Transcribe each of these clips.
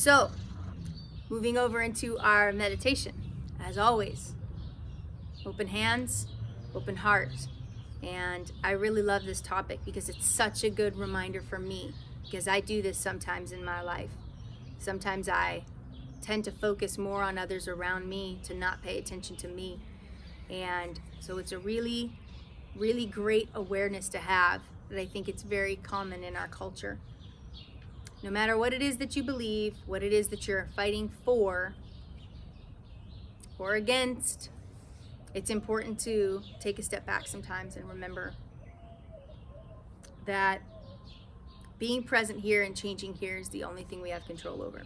So, moving over into our meditation, as always, open hands, open heart. And I really love this topic because it's such a good reminder for me, because I do this sometimes in my life. Sometimes I tend to focus more on others around me, to not pay attention to me. And so it's a really, really great awareness to have, that I think it's very common in our culture. No matter what it is that you believe, what it is that you're fighting for or against, it's important to take a step back sometimes and remember that being present here and changing here is the only thing we have control over.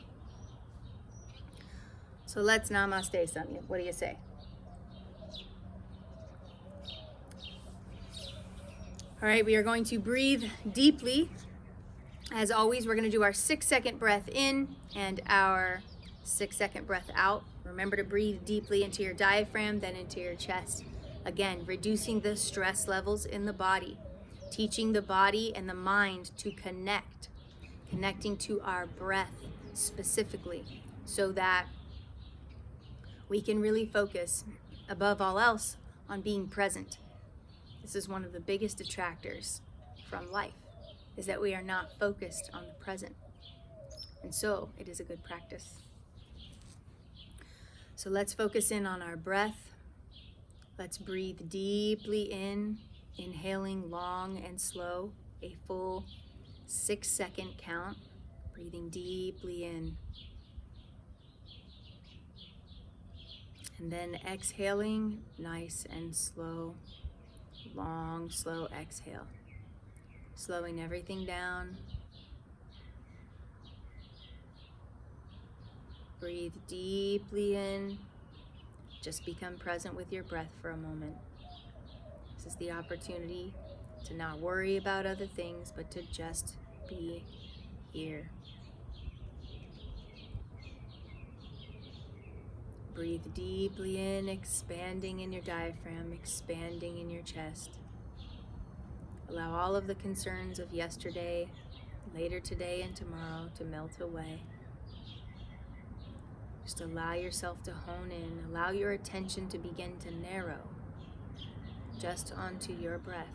So let's namaste, Samya. What do you say? All right, we are going to breathe deeply. As always, we're going to do our 6-second breath in and our 6-second breath out. Remember to breathe deeply into your diaphragm, then into your chest. Again, reducing the stress levels in the body, teaching the body and the mind to connect, connecting to our breath specifically, so that we can really focus, above all else, on being present. This is one of the biggest detractors from life, is that we are not focused on the present. And so it is a good practice. So let's focus in on our breath. Let's breathe deeply in, inhaling long and slow, a full 6-second count, breathing deeply in. And then exhaling, nice and slow, long, slow exhale. Slowing everything down. Breathe deeply in. Just become present with your breath for a moment. This is the opportunity to not worry about other things, but to just be here. Breathe deeply in, expanding in your diaphragm, expanding in your chest. Allow all of the concerns of yesterday, later today, and tomorrow to melt away. Just allow yourself to hone in. Allow your attention to begin to narrow just onto your breath.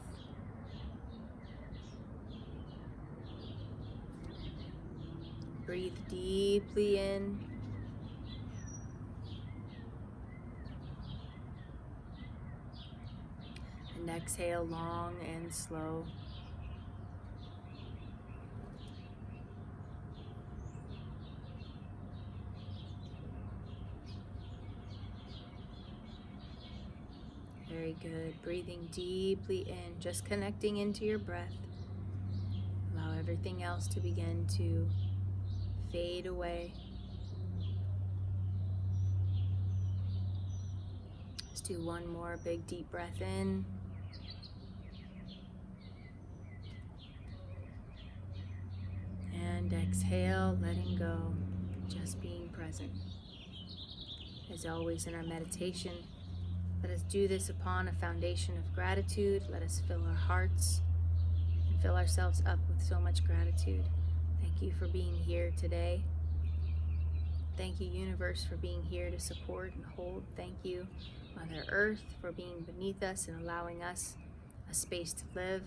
Breathe deeply in. And exhale long and slow. Very good. Breathing deeply in, just connecting into your breath. Allow everything else to begin to fade away. Let's do one more big deep breath in. And exhale, letting go, just being present. As always in our meditation, let us do this upon a foundation of gratitude. Let us fill our hearts and fill ourselves up with so much gratitude. Thank you for being here today. Thank you, universe, for being here to support and hold. Thank you, Mother Earth, for being beneath us and allowing us a space to live.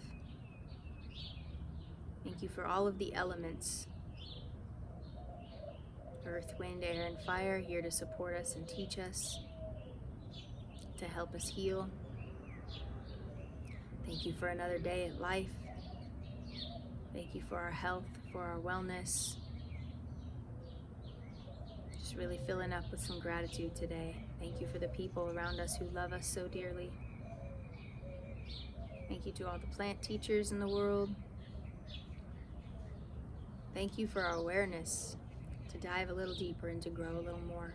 Thank you for all of the elements, earth, wind, air, and fire, here to support us and teach us, to help us heal. Thank you for another day at life. Thank you for our health, for our wellness. Just really filling up with some gratitude today. Thank you for the people around us who love us so dearly. Thank you to all the plant teachers in the world. Thank you for our awareness, to dive a little deeper and to grow a little more.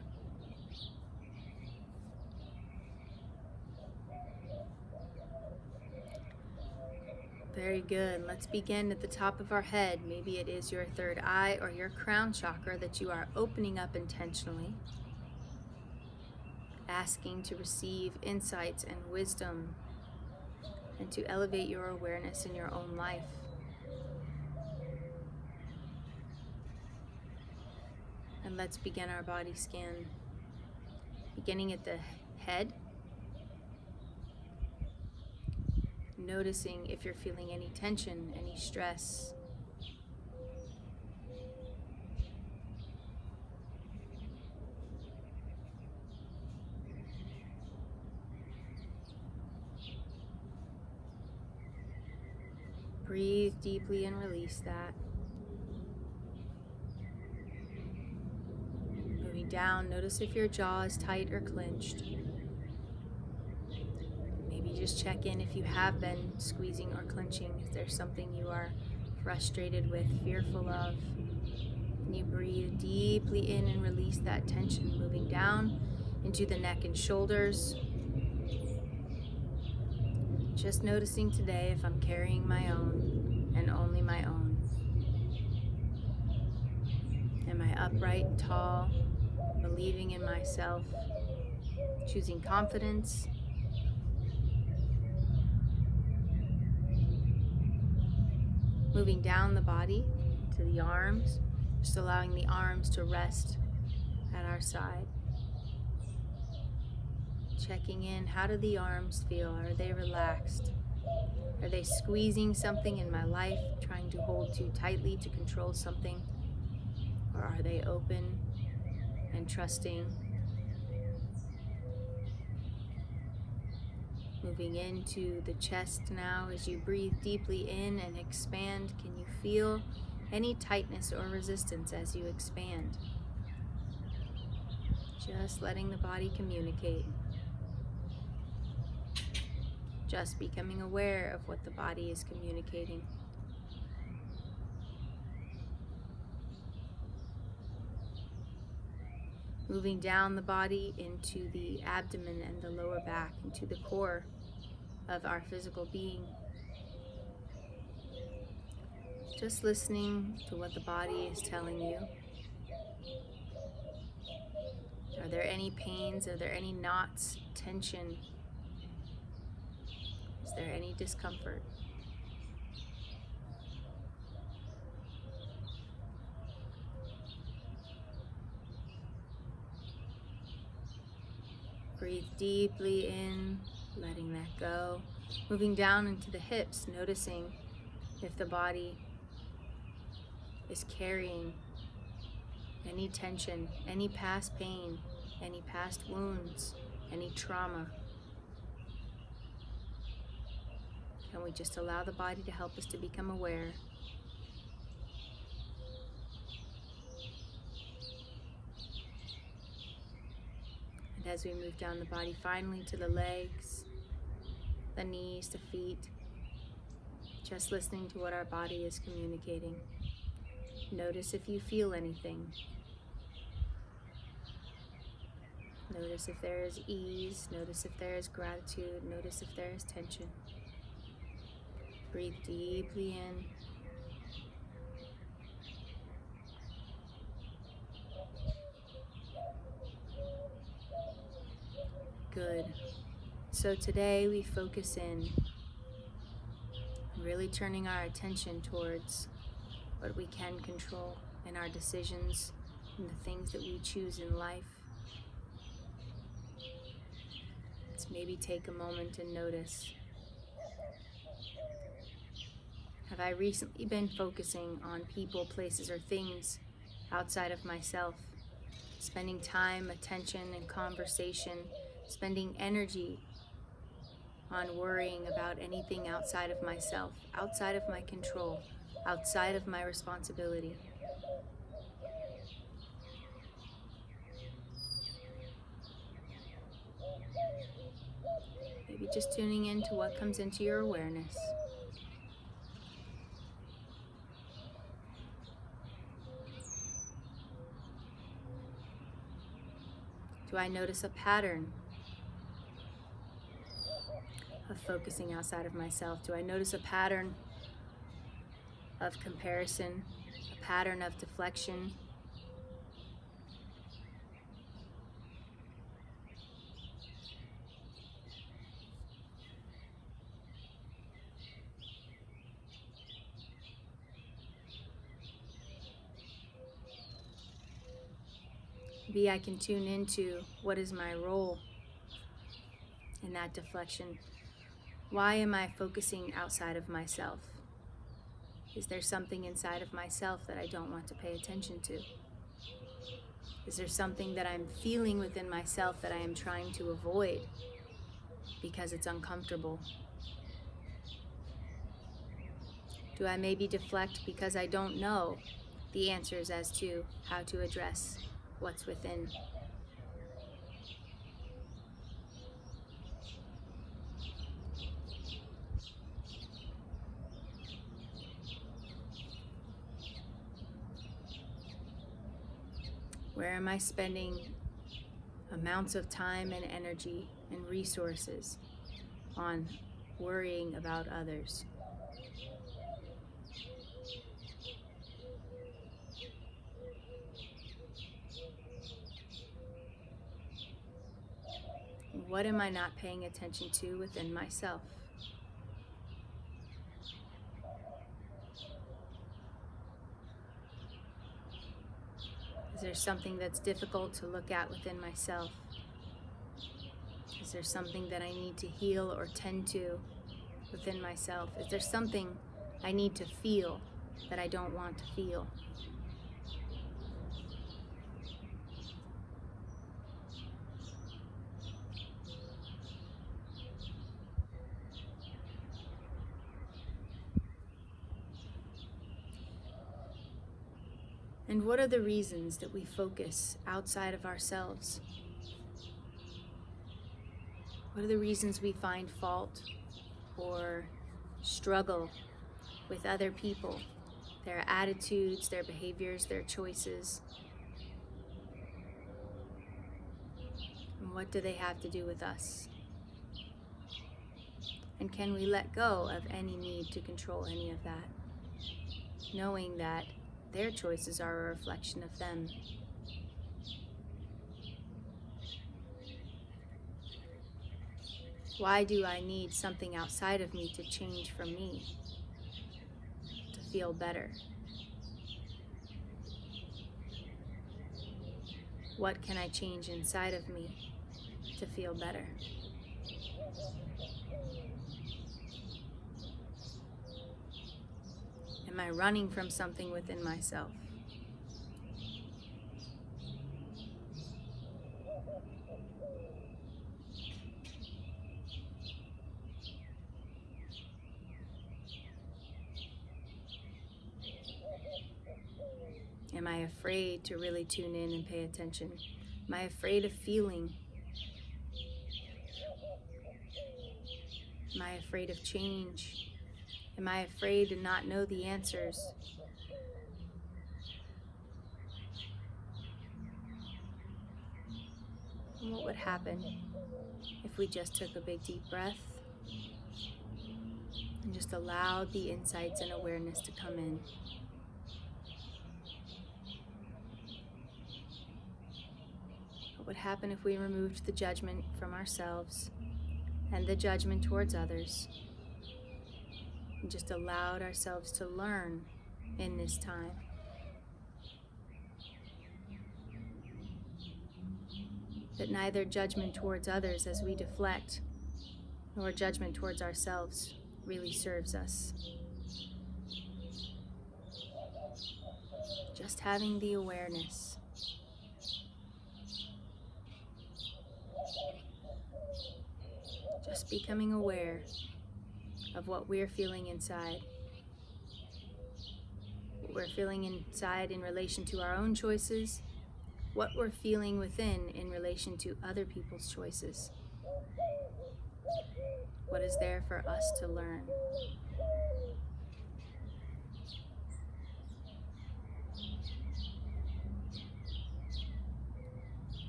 Very good. Let's begin at the top of our head. Maybe it is your third eye or your crown chakra that you are opening up intentionally, asking to receive insights and wisdom and to elevate your awareness in your own life. And let's begin our body scan, beginning at the head, noticing if you're feeling any tension, any stress. Breathe deeply and release that. Moving down, notice if your jaw is tight or clenched. Maybe just check in if you have been squeezing or clenching. If there's something you are frustrated with, fearful of. And you breathe deeply in and release that tension, moving down into the neck and shoulders. Just noticing today if I'm carrying my own and only my own. Am I upright and tall, believing in myself, choosing confidence? Moving down the body to the arms, just allowing the arms to rest at our side. Checking in, how do the arms feel? Are they relaxed? Are they squeezing something in my life, trying to hold too tightly to control something? Or are they open and trusting? Moving into the chest now, as you breathe deeply in and expand, can you feel any tightness or resistance as you expand? Just letting the body communicate. Just becoming aware of what the body is communicating. Moving down the body into the abdomen and the lower back, into the core of our physical being. Just listening to what the body is telling you. Are there any pains? Are there any knots, tension? Is there any discomfort? Breathe deeply in, letting that go. Moving down into the hips, noticing if the body is carrying any tension, any past pain, any past wounds, any trauma. And we just allow the body to help us to become aware. And as we move down the body, finally to the legs, the knees, the feet, just listening to what our body is communicating. Notice if you feel anything. Notice if there is ease. Notice if there is gratitude. Notice if there is tension. Breathe deeply in. Good. So today we focus in, really turning our attention towards what we can control in our decisions and the things that we choose in life. Let's maybe take a moment and notice. Have I recently been focusing on people, places, or things outside of myself? Spending time, attention, and conversation, spending energy on worrying about anything outside of myself, outside of my control, outside of my responsibility. Maybe just tuning into what comes into your awareness. Do I notice a pattern of focusing outside of myself? Do I notice a pattern of comparison, a pattern of deflection? Maybe I can tune into what is my role in that deflection. Why am I focusing outside of myself? Is there something inside of myself that I don't want to pay attention to? Is there something that I'm feeling within myself that I am trying to avoid because it's uncomfortable? Do I maybe deflect because I don't know the answers as to how to address what's within? Where am I spending amounts of time and energy and resources on worrying about others? What am I not paying attention to within myself? Is there something that's difficult to look at within myself? Is there something that I need to heal or tend to within myself? Is there something I need to feel that I don't want to feel? And what are the reasons that we focus outside of ourselves? What are the reasons we find fault or struggle with other people, their attitudes, their behaviors, their choices? And what do they have to do with us? And can we let go of any need to control any of that, knowing that their choices are a reflection of them? Why do I need something outside of me to change for me, to feel better? What can I change inside of me to feel better? Am I running from something within myself? Am I afraid to really tune in and pay attention? Am I afraid of feeling? Am I afraid of change? Am I afraid to not know the answers? And what would happen if we just took a big deep breath and just allowed the insights and awareness to come in? What would happen if we removed the judgment from ourselves and the judgment towards others and just allowed ourselves to learn in this time? That neither judgment towards others as we deflect nor judgment towards ourselves really serves us. Just having the awareness. Just becoming aware of what we're feeling inside. What we're feeling inside in relation to our own choices. What we're feeling within in relation to other people's choices. What is there for us to learn?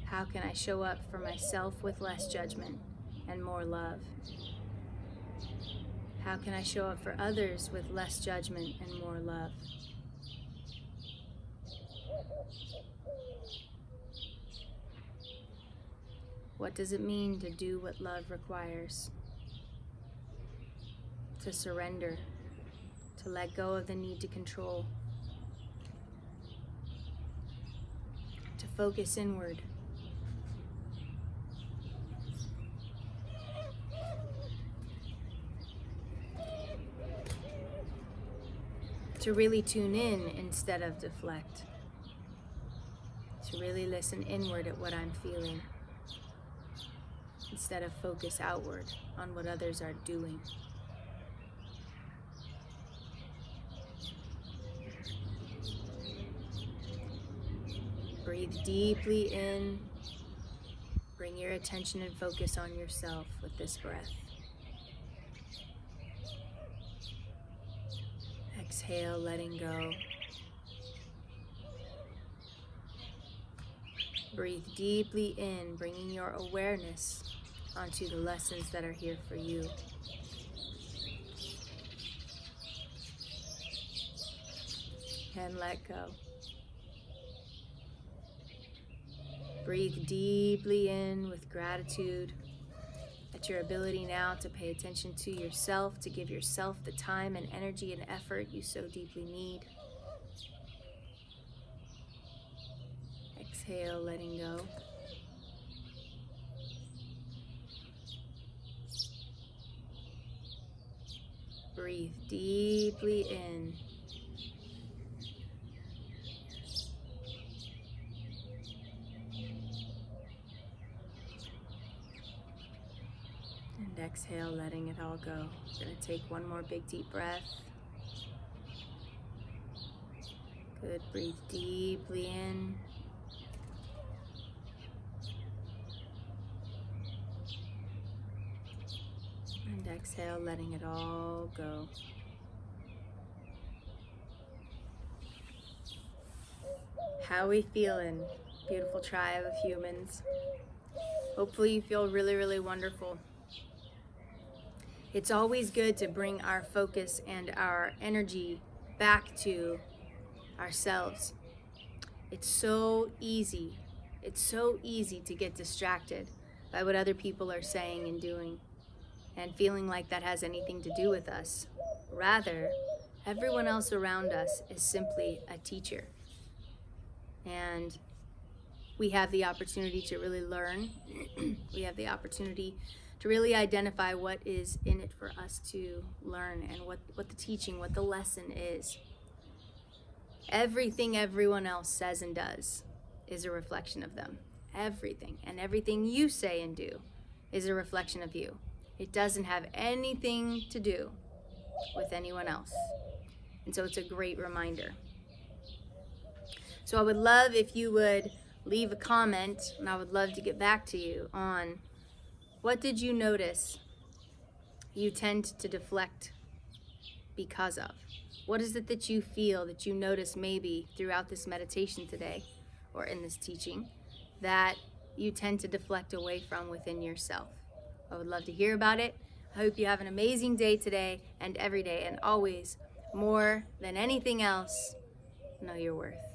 How can I show up for myself with less judgment and more love? How can I show up for others with less judgment and more love? What does it mean to do what love requires? To surrender, to let go of the need to control, to focus inward. To really tune in instead of deflect. To really listen inward at what I'm feeling instead of focus outward on what others are doing. Breathe deeply in. Bring your attention and focus on yourself with this breath. Exhale, letting go. Breathe deeply in, bringing your awareness onto the lessons that are here for you. And let go. Breathe deeply in with gratitude at your ability now to pay attention to yourself, to give yourself the time and energy and effort you so deeply need. Exhale, letting go. Breathe deeply in. And exhale, letting it all go. We're going to take one more big deep breath. Good. Breathe deeply in. And exhale, letting it all go. How we feeling, beautiful tribe of humans? Hopefully you feel really, really wonderful. It's always good to bring our focus and our energy back to ourselves. It's so easy. It's so easy to get distracted by what other people are saying and doing and feeling like that has anything to do with us. Rather, everyone else around us is simply a teacher. And we have the opportunity to really learn. We have the opportunity to really identify what is in it for us to learn and what the teaching, what the lesson is. Everything everyone else says and does is a reflection of them. Everything. And everything you say and do is a reflection of you. It doesn't have anything to do with anyone else. And so it's a great reminder. So I would love if you would leave a comment, and I would love to get back to you on what did you notice you tend to deflect because of? What is it that you feel, that you notice maybe throughout this meditation today or in this teaching that you tend to deflect away from within yourself? I would love to hear about it. I hope you have an amazing day today and every day, and always, more than anything else, know your worth.